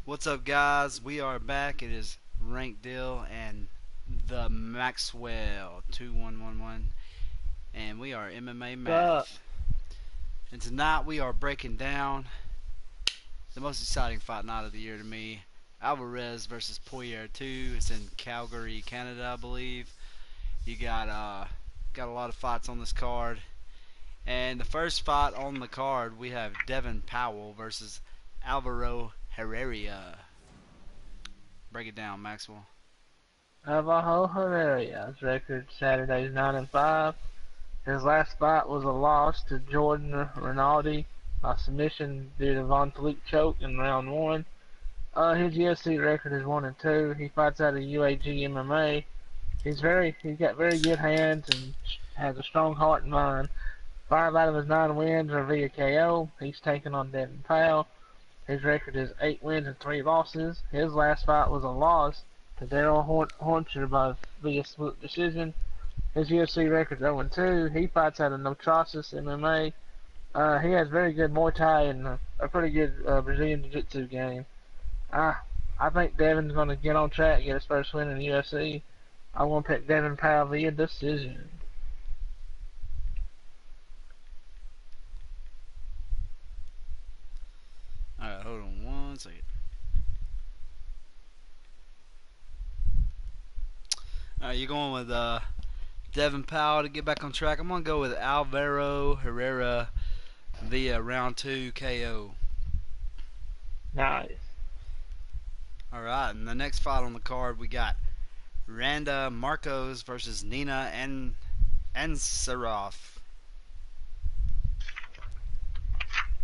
What's up, guys? We are back. It is RANKDILL and the Maxwell 2111, and we are MMA Up. Math. And tonight we are breaking down the most exciting fight night of the year to me: Alvarez versus Poirier 2. It's in Calgary, Canada, I believe. You got a lot of fights on this card, and the first fight on the card we have Devon Powell versus Alvaro Herrera. Break it down, Maxwell. Navajo Herrera's record Saturday's 9-5. His last fight was a loss to Jordan Rinaldi by submission due to Von Fleet choke in round one. His UFC record is 1-2. He fights out of UAG MMA. He's got very good hands and has a strong heart and mind. 5 out of his 9 wins are via KO. He's taken on Devon Powell. His record is 8 wins and 3 losses. His last fight was a loss to Daryl Horncher via split decision. His UFC record is 0-2. He fights out of Notrasis MMA. He has very good Muay Thai and a pretty good Brazilian Jiu-Jitsu game. I think Devon's going to get on track and get his first win in the UFC. I want to pick Devon Powell via decision. Alright, hold on one second. Alright, you're going with Devon Powell to get back on track. I'm going to go with Alvaro Herrera via round 2 KO. Nice. Alright, and the next fight on the card we got Ronda Marcos versus Nina Ansaroff.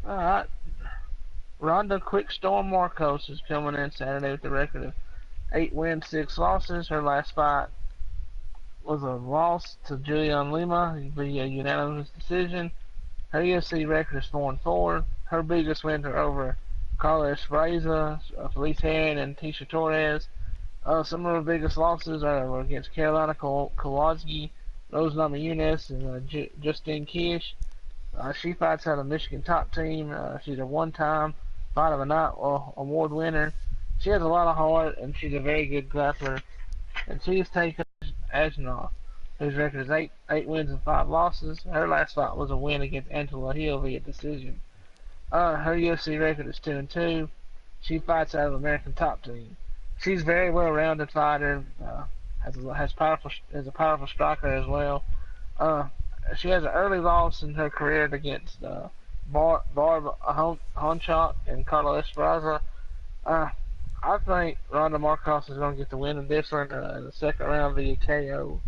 Alright. Ronda Quickstorm Marcos is coming in Saturday with a record of 8 wins, 6 losses. Her last fight was a loss to Julian Lima via unanimous decision. Her UFC record is 4-4. Her biggest wins are over Carla Esparza, Felice Herring, and Tisha Torres. Some of her biggest losses are against Carolina Kowalski, Rose Namajunas, and Justine Kish. She fights out of Michigan Top Team. She's a one-time Fight of the Night award winner. She has a lot of heart, and she's a very good grappler. And she has taken Ajnov, whose record is 8 wins and 5 losses. Her last fight was a win against Angela Hill via decision. Her UFC record is 2-2. She fights out of American Top Team. She's a very well-rounded fighter. Is a powerful striker as well. She has an early loss in her career against Barb Honchak and Carla Esparza. I think Ronda Marcos is going to get the win in this one in the second round via KO.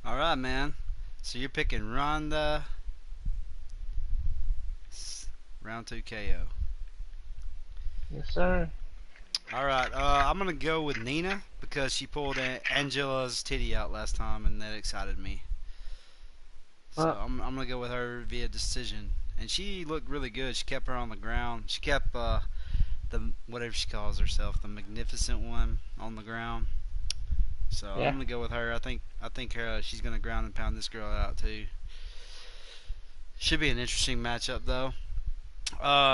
Alright, man. So you're picking Ronda round 2 KO. Yes, sir. Alright, I'm going to go with Nina because she pulled Angela's titty out last time and that excited me. So I'm going to go with her via decision. And she looked really good. She kept her on the ground. She kept the whatever she calls herself, the Magnificent One, on the ground. So yeah. I'm going to go with her. I think she's going to ground and pound this girl out too. Should be an interesting matchup though.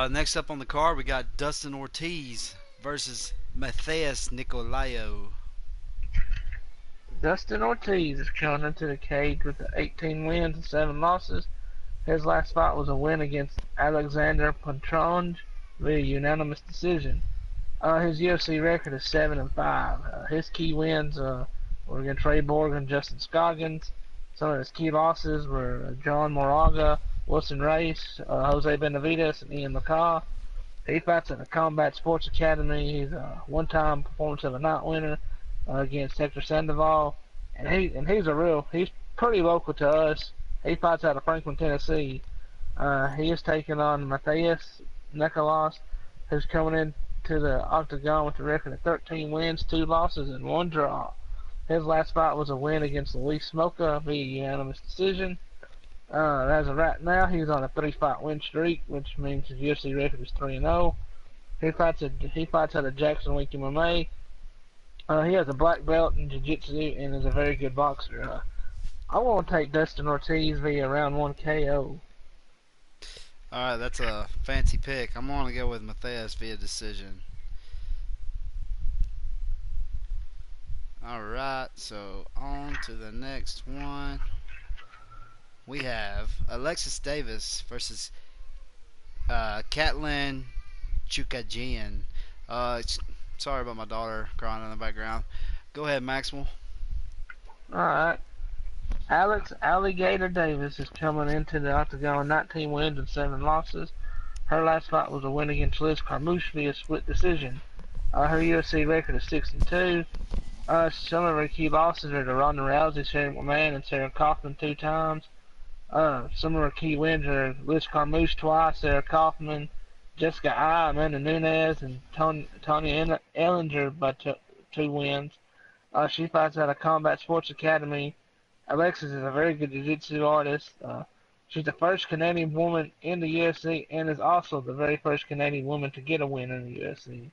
Next up on the card we got Dustin Ortiz versus Matheus Nicolaou. Dustin Ortiz is coming into the cage with 18 wins and 7 losses. His last fight was a win against Alexander Patronge via unanimous decision. His UFC record is 7-5. His key wins were against Ray Borg and Justin Scoggins. Some of his key losses were John Moraga, Wilson Race, Jose Benavides, and Ian McCaw. He fights at the Combat Sports Academy. He's a one-time Performance of the Night winner against Hector Sandoval, and he's pretty local to us. He fights out of Franklin, Tennessee. He is taking on Matheus Nicolaou, who's coming into the octagon with a record of 13 wins, 2 losses, and 1 draw. His last fight was a win against Luis Smoka via unanimous decision. As of right now, he's on a 3-fight win streak, which means his UFC record is 3-0. He fights out of Jackson Wink MMA. He has a black belt in Jiu-Jitsu and is a very good boxer. I want to take Dustin Ortiz via round 1 KO. All right, that's a fancy pick. I'm gonna go with Matthias via decision. All right, so on to the next one. We have Alexis Davis versus Katlyn Chukagian. Sorry about my daughter crying in the background. Go ahead, Maxwell. Alright. Alex Alligator Davis is coming into the octagon 19 wins and 7 losses. Her last fight was a win against Liz Carmouche via split decision. Her UFC record is 6-2. Some of her key losses are to Ronda Rousey, Sarah McMahon, and Sarah Kaufman 2 times. Some of her key wins are Liz Carmouche twice, Sarah Kaufman, Jessica I, Amanda Nunes, and Tonya Ellinger by 2 wins. She fights out of Combat Sports Academy. Alexis is a very good jiu-jitsu artist. She's the first Canadian woman in the UFC and is also the very first Canadian woman to get a win in the UFC.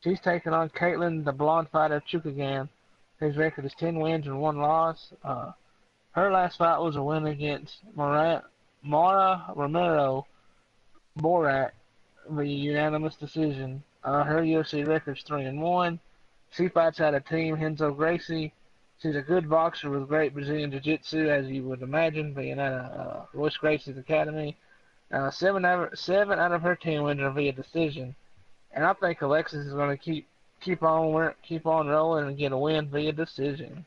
She's taking on Caitlin, the blonde fighter Chukagian. His record is 10 wins and 1 loss. Her last fight was a win against Mara Romero Borat via unanimous decision. Her UFC record is 3-1. She fights out of Team Renzo Gracie. She's a good boxer with great Brazilian Jiu-Jitsu, as you would imagine, being at Royce Gracie's academy. 7 out of her 10 wins are via decision, and I think Alexis is going to keep on rolling and get a win via decision.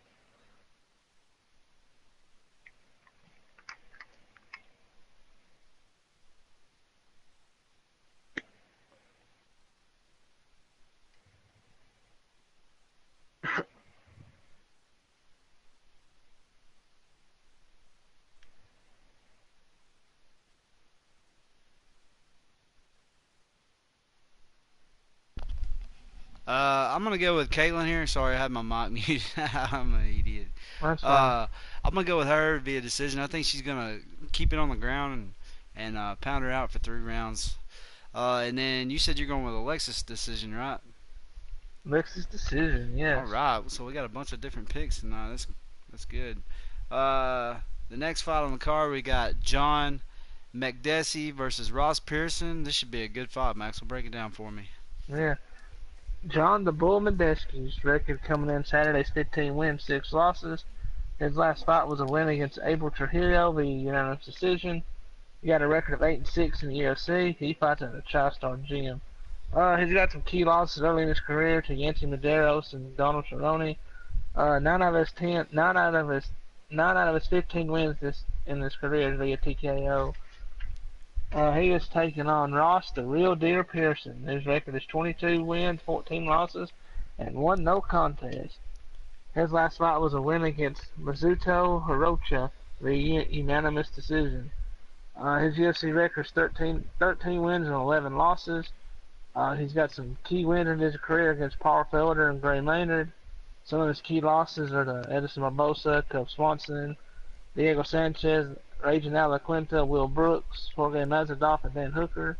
I'm gonna go with Caitlin here. Sorry, I had my mic muted. I'm an idiot. That's fine. I'm gonna go with her via decision. I think she's gonna keep it on the ground and pound her out for 3 rounds. And then you said you're going with Alexis decision, right? Alexis decision, yes. All right. So we got a bunch of different picks tonight. That's good. The next fight on the card we got John Makdessi versus Ross Pearson. This should be a good fight, Max. Will break it down for me. Yeah. John the Bull Makdessi's record coming in Saturday's 15 wins, 6 losses. His last fight was a win against Abel Trujillo via unanimous decision. He got a record of 8-6 in the UFC. He fights at a Tri-Star gym. He's got some key losses early in his career to Yancy Medeiros and Donald Cerrone. 9 out of his 15 wins in his career is via TKO. He is taking on Ross the Real Deer Pearson. His record is 22 wins, 14 losses, and 1 no contest. His last fight was a win against Mizuto Hirocha via unanimous decision. His UFC record is 13 wins and 11 losses. He's got some key wins in his career against Paul Felder and Gray Maynard. Some of his key losses are to Edison Barbosa, Cub Swanson, Diego Sanchez, Ragin Alaquinta, Will Brooks, Jorge Mazadov, and Dan Hooker.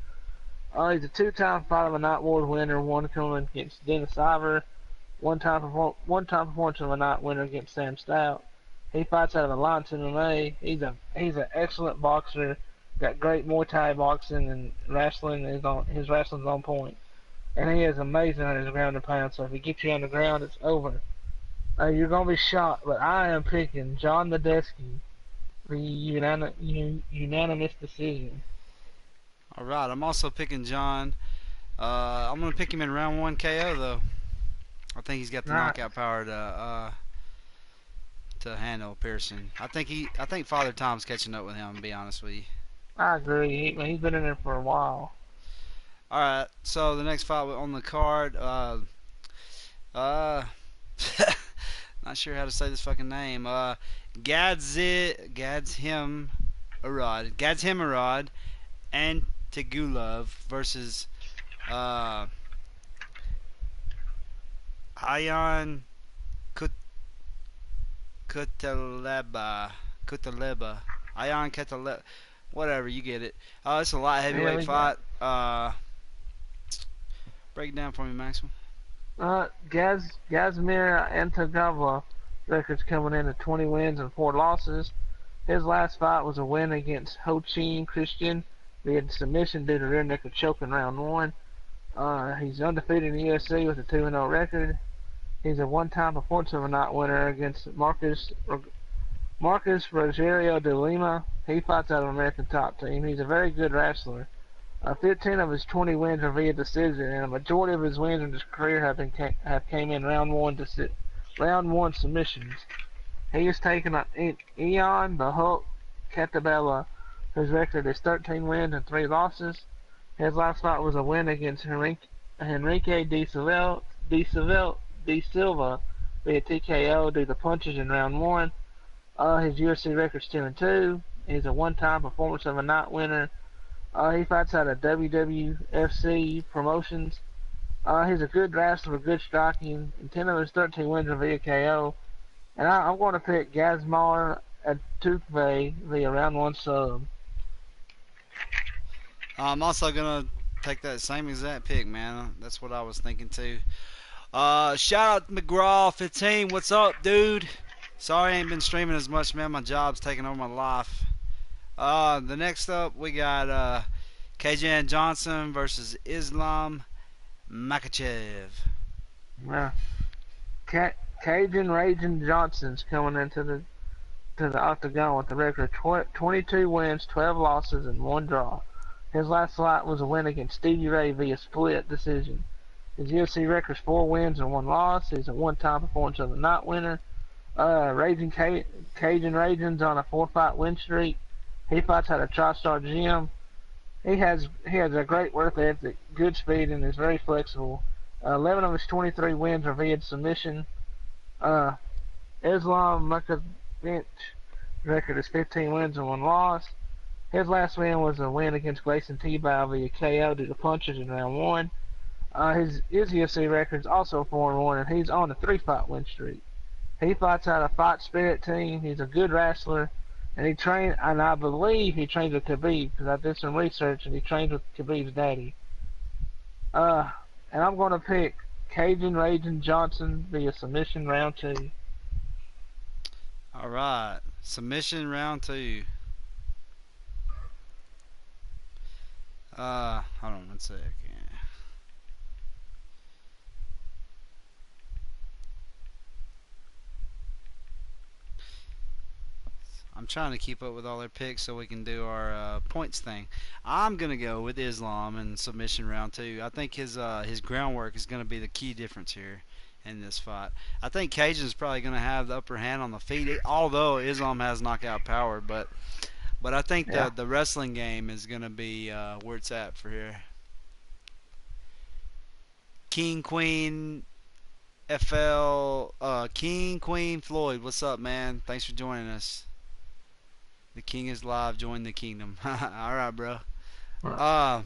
He's a 2-time Fight of the Night Award winner, one coming against Dennis Iver, one-time Performance of the Night winner against Sam Stout. He fights out of Alliance MMA. He's an excellent boxer, got great Muay Thai boxing and wrestling. His wrestling's on point, and he is amazing at his ground and pound. So if he gets you on the ground, it's over. You're gonna be shocked, but I am picking John Makdessi. The unanimous decision. All right. I'm also picking John. I'm gonna pick him in round 1 KO though. I think he's got the knockout power to handle Pearson. I think Father Time's catching up with him. To be honest with you. I agree. He's been in there for a while. All right. So the next fight on the card. Not sure how to say this fucking name. Gadzhimurad Antigulov versus Ayan Kutaleba. Ayan Kutaleba. Whatever, you get it. It's a light heavyweight fight. Break it down for me, Maxwell. Gazmir Antagava record's coming in at 20 wins and 4 losses. His last fight was a win against Ho Chin Christian via submission due to rear naked choke in round 1. He's undefeated in the UFC with a 2-0 record. He's a one-time performance of a night winner against Marcus Rogerio de Lima. He fights out of American Top Team. He's a very good wrestler. 15 of his 20 wins are via decision, and a majority of his wins in his career have came in round one submissions. He has taken on Eon the Hulk Catabella, whose record is 13 wins and 3 losses. His last fight was a win against Henrique de Silva via TKO due to punches in round 1. His UFC record's 2-2. He's a one-time performance of a night winner. He fights out of WWFC promotions. He's a good wrestler with good striking, and 10 of his 13 wins are via KO. And I'm going to pick Gazmar Atukve via round 1 sub. I'm also going to take that same exact pick, man. That's what I was thinking too. Shout out to McGraw15. What's up, dude? Sorry I ain't been streaming as much, man. My job's taking over my life. The next up, we got Kajan Johnson versus Islam Makhachev. Well, Cajun Ragin Johnson's coming into the octagon with a record of 22 wins, 12 losses, and 1 draw. His last fight was a win against Stevie Ray via split decision. His UFC record's 4 wins and 1 loss. He's a one-time performance of the night winner. Cajun Ragin's on a 4-fight win streak. He fights out of TriStar Gym. He has a great work ethic, good speed, and is very flexible. 11 of his 23 wins are via submission. Islam Makhachev record is 15 wins and 1 loss. His last win was a win against Grayson Tebow via KO due to punches in round 1. His UFC record is also 4-1, and he's on a 3-fight win streak. He fights out of Fight Spirit team. He's a good wrestler, and I believe he trains with Khabib, because I did some research, and he trains with Khabib's daddy. And I'm going to pick Cajun Ragin Johnson via submission round 2. All right, submission round 2. Hold on 1 second. I'm trying to keep up with all their picks so we can do our points thing. I'm gonna go with Islam in submission round 2. I think his groundwork is gonna be the key difference here in this fight. I think Cajun's probably gonna have the upper hand on the feet, although Islam has knockout power. But I think the wrestling game is gonna be where it's at for here. King Queen King Queen Floyd, what's up, man? Thanks for joining us. The king is live. Join the kingdom. All right, bro. The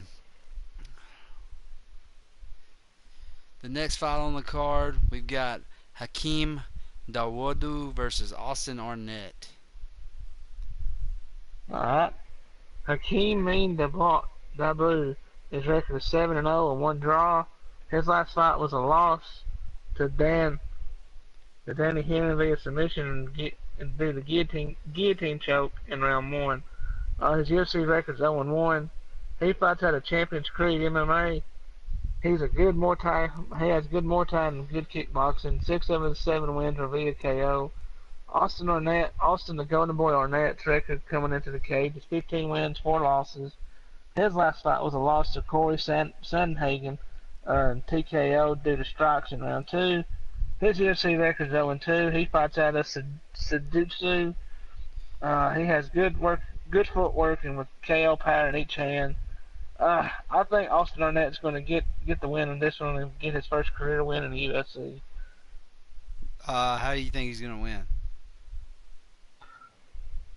next fight on the card, we've got Hakeem Dawodu versus Austin Arnett. All right. Hakeem Dawodu is record of 7-0 and 1 draw. His last fight was a loss to Danny Henry via submission and due to guillotine choke in round 1. His UFC record's 0-1. He fights out of Champions Creed MMA. He has good Muay Thai and good kickboxing. 6 of his 7 wins are via KO. Austin the Golden Boy Arnett's record coming into the cage is 15 wins, 4 losses. His last fight was a loss to Corey Sandhagen TKO due to strikes in round 2. His UFC record is 0-2. He fights out of Sudutsu. He has good footwork and with KO power in each hand. I think Austin Arnett's going to get the win in this one and get his first career win in the UFC. How do you think he's going to win?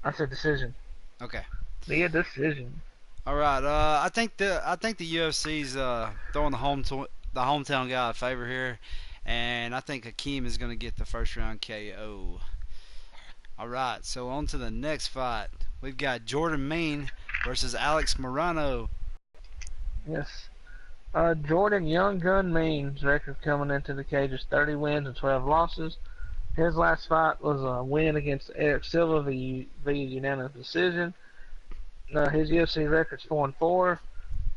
I said decision. Okay. Yeah, decision. All right. I think the UFC's throwing the hometown guy a favor here. And I think Hakeem is going to get the first round KO. Alright, so on to the next fight. We've got Jordan Mean versus Alex Morono. Yes. Jordan Young Gun Mean's record coming into the cage is 30 wins and 12 losses. His last fight was a win against Eric Silva via unanimous decision. His UFC record's 4-4.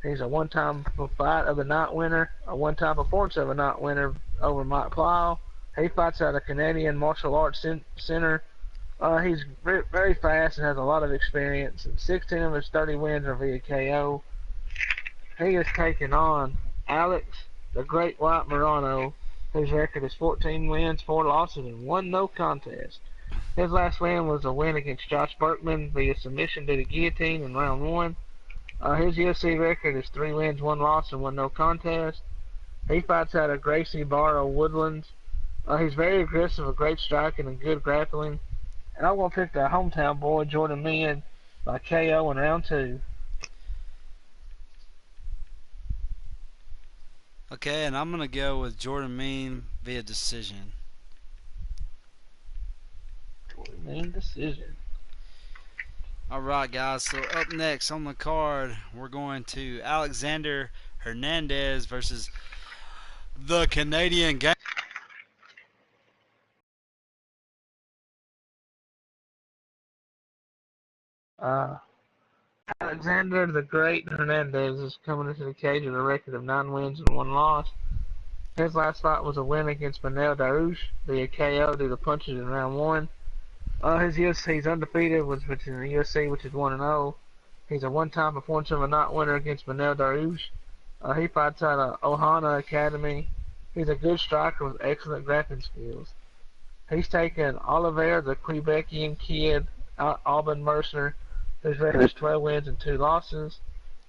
He's a one-time fight of the night winner, a one-time performance of a night winner over Mike Powell. He fights at a Canadian martial arts center. He's very fast and has a lot of experience. And 16 of his 30 wins are via KO. He is taking on Alex, the Great White Morono, whose record is 14 wins, 4 losses, and 1 no contest. His last win was a win against Josh Berkman via submission due to guillotine in round 1. His UFC record is 3 wins, 1 loss, and 1 no contest. He fights out of Gracie Barrow Woodlands. He's very aggressive, a great striking, and good grappling. And I'm going to pick the hometown boy, Jordan Meehan, by KO in round 2. Okay, and I'm going to go with Jordan Meehan via decision. Jordan Meehan decision. Alright, guys, so up next on the card, we're going to Alexander Hernandez versus the Canadian Gang. Alexander the Great Hernandez is coming into the cage with a record of 9 wins and 1 loss. His last fight was a win against Dawodu via KO due to punches in round 1. His UFC, he's undefeated, which is in the UFC, which is 1-0. He's a one-time performance of a night winner against Dawodu. He fights out of Ohana Academy. He's a good striker with excellent grappling skills. He's taken Alvarez, the Quebecian kid, Alban Mercer, whose record is 12 wins and 2 losses.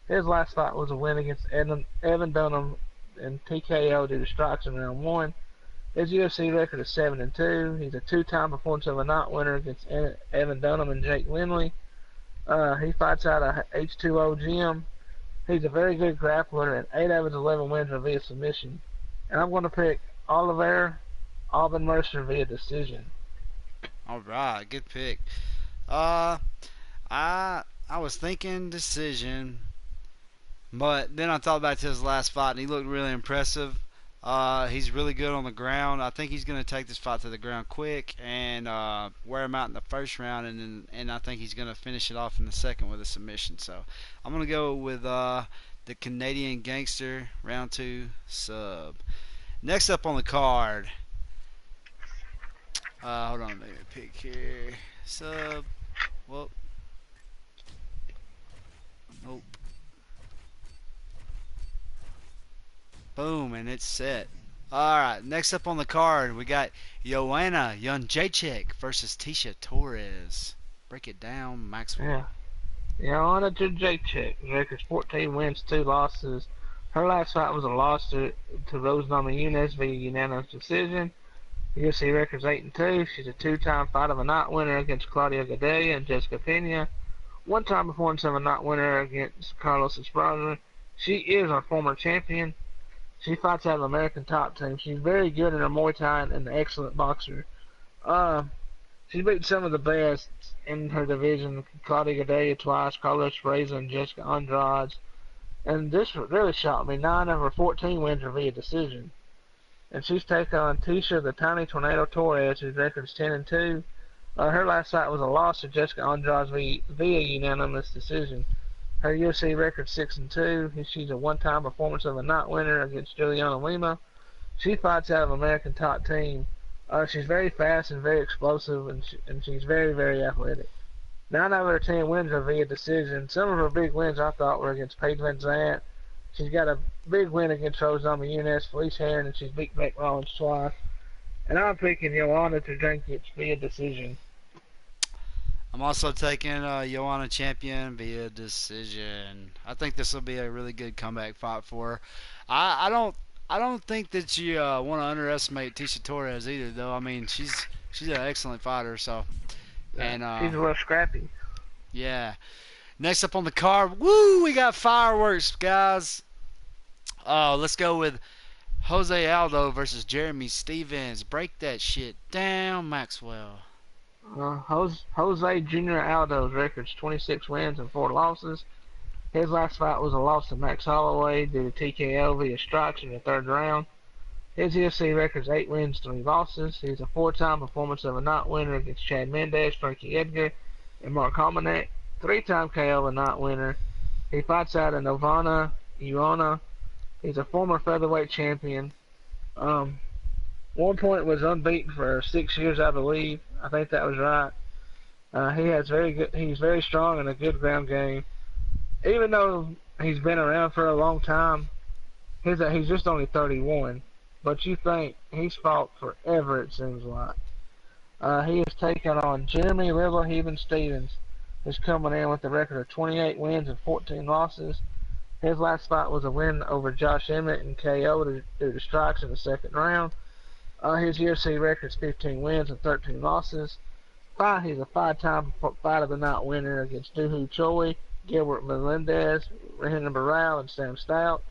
His last fight was a win against Evan Dunham in TKO due to strikes in round 1. His UFC record is 7-2. He's a 2-time performance of a night winner against Evan Dunham and Jake Lindley. He fights out of H2O Gym. He's a very good grappler, and 8 of his 11 wins are via submission. And I'm going to pick Alvaro, Alban Mercer via decision. Alright, good pick. I was thinking decision, but then I thought back to his last fight, and he looked really impressive. He's really good on the ground. I think he's going to take this fight to the ground quick and wear him out in the first round, and I think he's going to finish it off in the second with a submission. So I'm going to go with the Canadian Gangster, round 2 sub. Next up on the card, hold on, let me pick here. Sub. Well, nope. Boom, and it's set. Alright, next up on the card, we got Joanna Jędrzejczyk versus Tecia Torres. Break it down, Maxwell. Yeah. Joanna Jędrzejczyk, records 14 wins, 2 losses. Her last fight was a loss to Rose Namajunas via unanimous decision. UFC record's 8-2. She's a 2-time fight of a night winner against Claudia Gadelha and Jessica Pena. 1-time performance of a night winner against Carlos Esparza. She is our former champion. She fights out of American Top Team. She's very good in her Muay Thai and an excellent boxer. She's beaten some of the best in her division: Claudia Gadelha twice, Carlos Esparza, and Jessica Andrade. And this really shocked me. 9 of her 14 wins are via decision. And she's taken on Tecia the Tiny Tornado Torres, whose record is 10-2. Her last fight was a loss to Jessica Andrade via unanimous decision. Her UFC record 6-2. She's a one-time performance of a night winner against Juliana Lima. She fights out of American Top Team. She's very fast and very explosive, and she's very, very athletic. 9 out of her 10 wins are via decision. Some of her big wins I thought were against Paige Van Zandt. She's got a big win against Rose Namajunas, Felice Herron, and she's beat Beck Rollins twice. And I'm picking Joanna Jędrzejczyk via decision. I'm also taking Joanna champion via decision. I think this will be a really good comeback fight for her. I don't think that you want to underestimate Tecia Torres either, though. I mean, she's an excellent fighter. So, and she's a little scrappy. Yeah. Next up on the card, woo! We got fireworks, guys. Let's go with Jose Aldo versus Jeremy Stevens. Break that shit down, Maxwell. Jose Jr. Aldo's record's 26 wins and 4 losses. His last fight was a loss to Max Holloway due to TKO via strikes in the 3rd round. His UFC record's 8 wins, 3 losses. He's a 4-time performance of a night winner against Chad Mendes, Frankie Edgar, and Mark Hominick. three-time KO and not winner. He fights out of Novana, Uona. He's a former featherweight champion. One point was unbeaten for 6 years, I believe. I think that was right. He has very good. He's very strong and a good ground game. Even though he's been around for a long time, he's just only 31. But you think he's fought forever? It seems like. He is taking on Jeremy Little Heathen Stevens, who's coming in with a record of 28 wins and 14 losses. His last fight was a win over Josh Emmett and KO due to strikes in the second round. His UFC record is 15 wins and 13 losses. He's a five-time Fight of the Night winner against Duhu Choi, Gilbert Melendez, Renan Barao, and Sam Stout.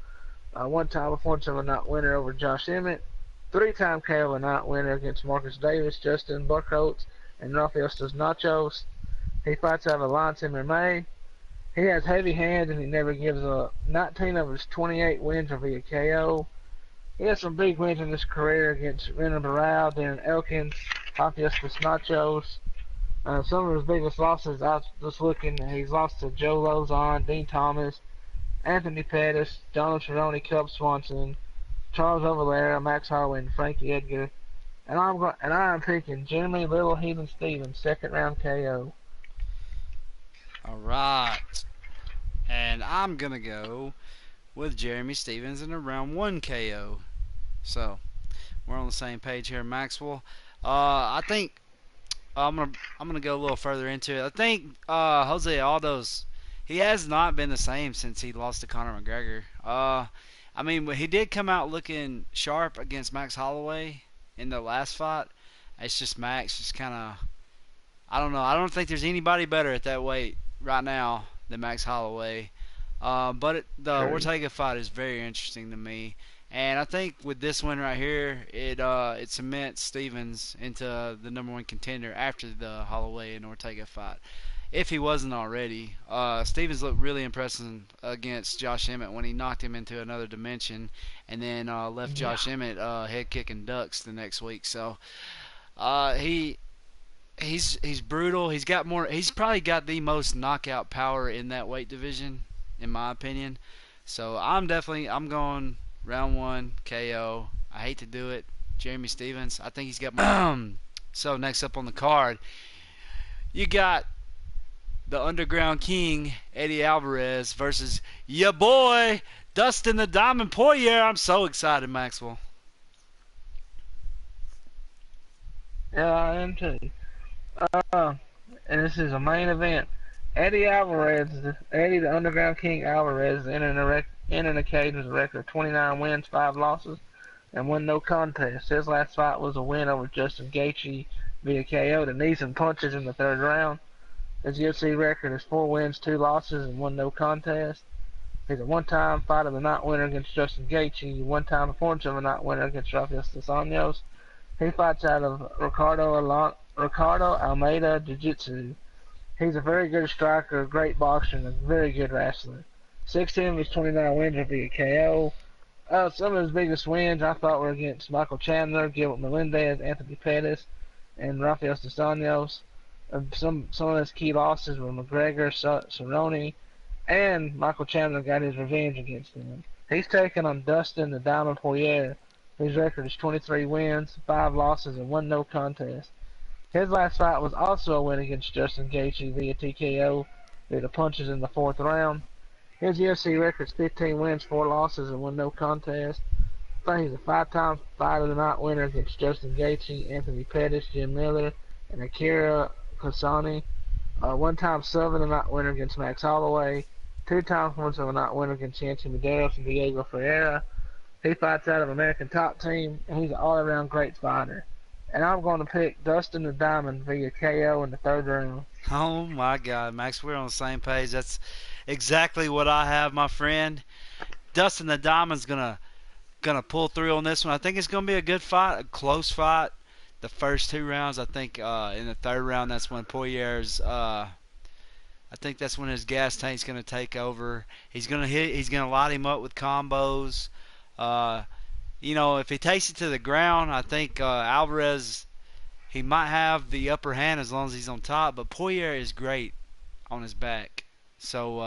One-time Performance of the Night winner over Josh Emmett. Three-time KO of the Night winner against Marcus Davis, Justin Buchholz, and Rafael Dos Nachos. He fights out of Alliance MMA. He has heavy hands and he never gives up. 19 of his 28 wins are via KO. He has some big wins in his career against Renan Barao, Darren Elkins, Rafael Dos Nachos. Some of his biggest losses, I was just looking, he's lost to Joe Lozon, Dean Thomas, Anthony Pettis, Donald Cerrone, Cub Swanson, Charles Ovalera, Max Holloway, and Frankie Edgar. And I'm picking Jeremy Little Heathen Stevens, second round KO. Alright. And I'm going to go with Jeremy Stevens in a round 1 KO. So, we're on the same page here, Maxwell. I think I'm gonna go a little further into it. I think Jose Aldo's, he has not been the same since he lost to Conor McGregor. I mean, he did come out looking sharp against Max Holloway in the last fight. It's just Max just kind of, I don't know. I don't think there's anybody better at that weight right now than Max Holloway. But the Ortega fight is very interesting to me. And I think with this win right here, it cements Stevens into the #1 contender after the Holloway and Ortega fight, if he wasn't already. Stevens looked really impressive against Josh Emmett when he knocked him into another dimension, and then left Josh Emmett head kicking ducks the next week. So he's brutal. He's probably got the most knockout power in that weight division, in my opinion. So I'm going round 1 KO. I hate to do it. Jeremy Stevens. I think he's got more. So next up on the card, you got the Underground King, Eddie Alvarez, versus ya boy, Dustin the Diamond Poirier. I'm so excited, Maxwell. Yeah, I am too. And this is a main event. Eddie the Underground King Alvarez, entering a cage with a record of 29 wins, 5 losses, and 1 no contest. His last fight was a win over Justin Gaethje via KO to knees and punches in the 3rd round. His UFC record is 4 wins, 2 losses, and 1 no contest. He's a one-time Fight of the Night winner against Justin Gaethje, one-time Performance of the Night winner against Rafael Dos Anjos. He fights out of Ricardo Almeida Jiu-Jitsu. He's a very good striker, a great boxer, and a very good wrestler. 16 of his 29 wins are via KO. Some of his biggest wins I thought were against Michael Chandler, Gilbert Melendez, Anthony Pettis, and Rafael Dos Anjos. Some of his key losses were McGregor, Cerrone, and Michael Chandler got his revenge against him. He's taking on Dustin the Diamond Poirier, whose record is 23 wins, 5 losses, and 1 no contest. His last fight was also a win against Justin Gaethje via TKO via the punches in the 4th round. His UFC record is 15 wins, 4 losses, and 1 no contest. I think he's a 5-time Fight of the Night winner against Justin Gaethje, Anthony Pettis, Jim Miller, and Akira Kasani. One-time Sub of the Night winner against Max Holloway. 2-time Performance of the Night winner against Yancy Medeiros and Diego Ferreira. He fights out of American Top Team, and he's an all-around great fighter. And I'm going to pick Dustin the Diamond via KO in the 3rd round. Oh my God, Max, we're on the same page. That's exactly what I have, my friend. Dustin the Diamond's gonna pull through on this one. I think it's gonna be a good fight, a close fight. The first 2 rounds, I think in the 3rd round, that's when Poirier's I think that's when his gas tank's gonna take over. He's gonna light him up with combos. You know, if he takes it to the ground, I think Alvarez, he might have the upper hand as long as he's on top. But Poirier is great on his back. So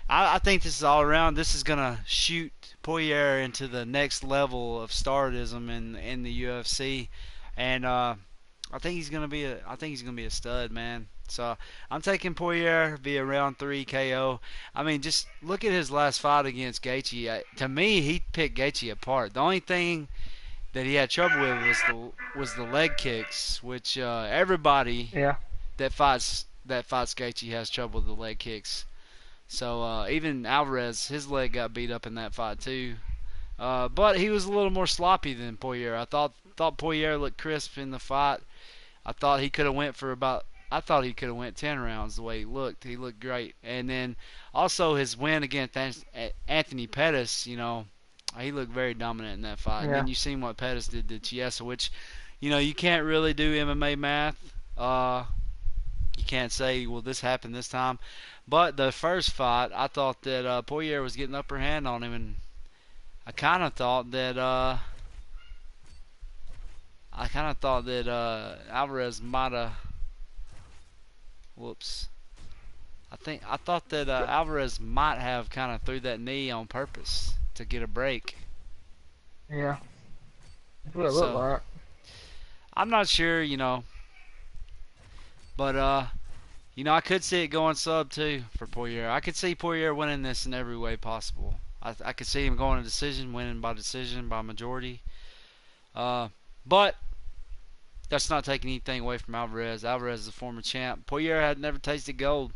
I think this is all around. This is gonna shoot Poirier into the next level of stardom in the UFC, and I think he's gonna be a stud, man. So I'm taking Poirier via round 3 KO. I mean, just look at his last fight against Gaethje. To me, he picked Gaethje apart. The only thing that he had trouble with was the leg kicks, which everybody Yeah. that fights Gaethje has trouble with the leg kicks. So even Alvarez, his leg got beat up in that fight too. But he was a little more sloppy than Poirier. I thought Poirier looked crisp in the fight. I thought he could have went for about. I thought he could have went 10 rounds the way he looked. He looked great. And then also his win against Anthony Pettis, he looked very dominant in that fight. And Yeah. then you seen what Pettis did to Chiesa, which, you can't really do MMA math. You can't say, well, this happened this time. But the first fight, I thought that Poirier was getting the upper hand on him, and I kind of thought that Alvarez might have. Whoops. I thought that Alvarez might have kind of threw that knee on purpose to get a break. Yeah. That's what it looked like. I'm not sure, but I could see it going sub too for Poirier. I could see Poirier winning this in every way possible. I could see him going to decision, winning by decision, by majority. But that's not taking anything away from Alvarez. Alvarez is a former champ. Poirier had never tasted gold.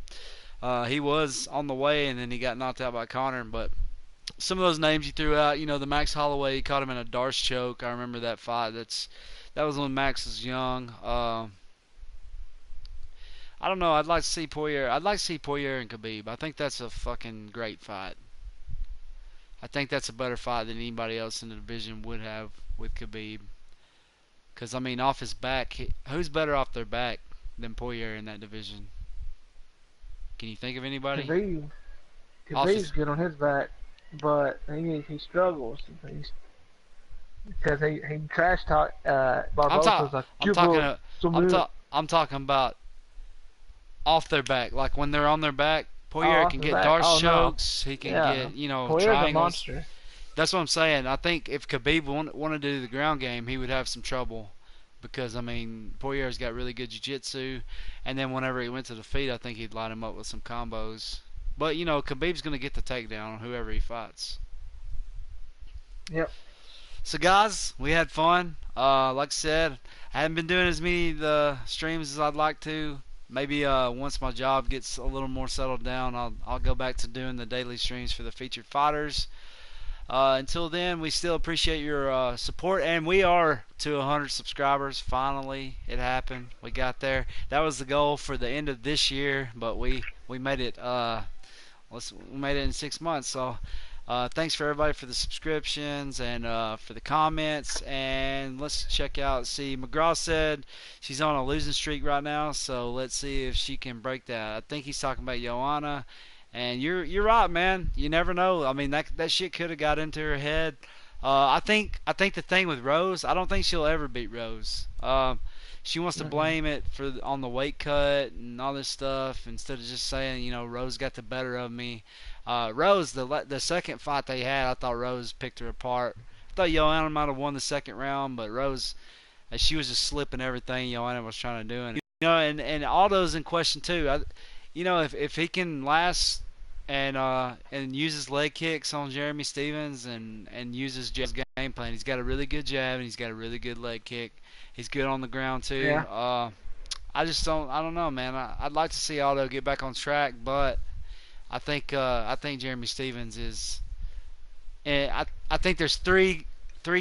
He was on the way, and then he got knocked out by Conor. But some of those names you threw out, the Max Holloway, he caught him in a Darce choke. I remember that fight. That was when Max was young. I don't know. I'd like to see Poirier. I'd like to see Poirier and Khabib. I think that's a fucking great fight. I think that's a better fight than anybody else in the division would have with Khabib. Because, off his back, who's better off their back than Poirier in that division? Can you think of anybody? Khabib's good on his back, but he struggles. Because he trash talk Barbosa's I'm talking about off their back. Like when they're on their back, Poirier can get Darce chokes. No. He can get Poirier's triangles. A monster. That's what I'm saying. I think if Khabib wanted to do the ground game, he would have some trouble because Poirier's got really good jiu-jitsu, and then whenever he went to the feet, I think he'd line him up with some combos. But Khabib's gonna get the takedown on whoever he fights. Yep. So guys, we had fun. Like I said, I haven't been doing as many the streams as I'd like to. Maybe once my job gets a little more settled down, I'll go back to doing the daily streams for the featured fighters. Until then, we still appreciate your support, and we are to 100 subscribers. Finally, it happened. We got there. That was the goal for the end of this year, but we made it. We made it in 6 months. So, thanks for everybody for the subscriptions and for the comments. And let's check out. See, McGraw said she's on a losing streak right now, so let's see if she can break that. I think he's talking about Joanna. And you're right, man. You never know. That shit could have got into her head. I think the thing with Rose, I don't think she'll ever beat Rose. She wants to blame it on the weight cut and all this stuff instead of just saying, Rose got the better of me. Rose, the second fight they had, I thought Rose picked her apart. I thought Joanna might have won the second round, but Rose, she was just slipping everything Joanna was trying to do. And Aldo's in question too. If he can last and uses leg kicks on Jeremy Stephens and uses Jab's game plan, he's got a really good jab and he's got a really good leg kick. He's good on the ground too. Yeah. I don't know, man. I'd like to see Aldo get back on track, but I think Jeremy Stephens is. I think there's three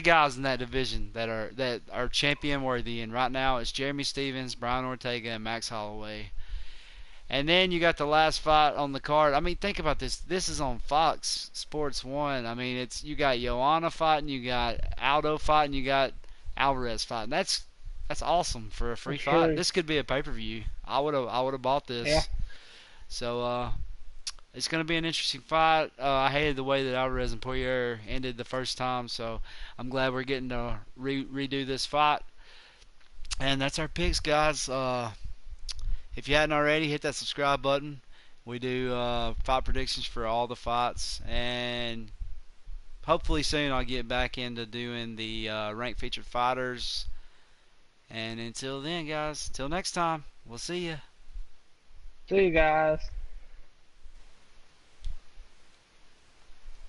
guys in that division that are champion worthy, and right now it's Jeremy Stephens, Brian Ortega, and Max Holloway. And then you got the last fight on the card. Think about this. This is on Fox Sports 1. You got Joanna fighting, you got Aldo fighting, you got Alvarez fighting. That's awesome for a free fight. This could be a pay-per-view. I would have bought this. Yeah. So it's going to be an interesting fight. I hated the way that Alvarez and Poirier ended the first time, so I'm glad we're getting to redo this fight. And that's our picks, guys. If you hadn't already, hit that subscribe button. We do fight predictions for all the fights, and hopefully soon I'll get back into doing the ranked featured fighters. And until then, guys, until next time, we'll see you. See you guys.